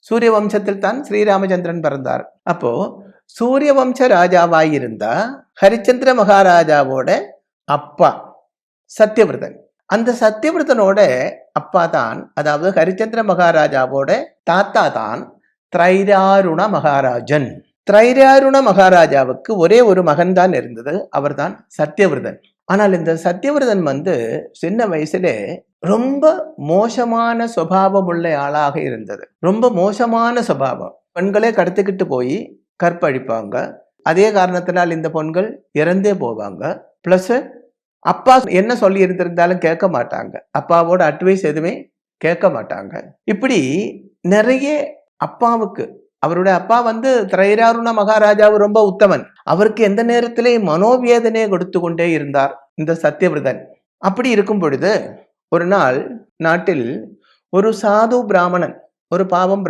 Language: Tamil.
சூரிய வம்சத்தில் தான் ஸ்ரீராமச்சந்திரன் பிறந்தார். அப்போ சூரிய வம்ச ராஜாவாயிருந்த ஹரிச்சந்திர மகாராஜாவோட அப்பா சத்தியவிரதன். அந்த சத்தியவிரதனோட அப்பா தான், அதாவது ஹரிச்சந்திர மகாராஜாவோட தாத்தா தான் திரைராருண மகாராஜன். திரைராருண மகாராஜாவுக்கு ஒரே ஒரு மகன் தான் இருந்தது, அவர் தான் சத்தியவிரதன். ஆனால் இந்த சத்தியவிரதன் சின்ன வயசுல ரொம்ப மோசமான சுபாவம் உள்ள ஆளாக இருந்தது. ரொம்ப மோசமான சுபாவம். பெண்களே கடத்திக்கிட்டு போய் கற்பழிப்பாங்க. அதே காரணத்தினால் இந்த பெண்கள் இறந்தே போவாங்க. பிளஸ் அப்பா என்ன சொல்லி இருந்திருந்தாலும் கேட்க மாட்டாங்க. அப்பாவோட அட்வைஸ் எதுவுமே கேட்க மாட்டாங்க. இப்படி நிறைய அப்பாவுக்கு, அவருடைய அப்பா திரைராருண மகாராஜாவு ரொம்ப உத்தமன். அவருக்கு எந்த நேரத்திலே மனோவேதனையை கொடுத்து கொண்டே இருந்தார் இந்த சத்தியவிரதன். அப்படி இருக்கும் பொழுது ஒரு நாள் நாட்டில் ஒரு சாது பிராமணன், ஒரு பாவம்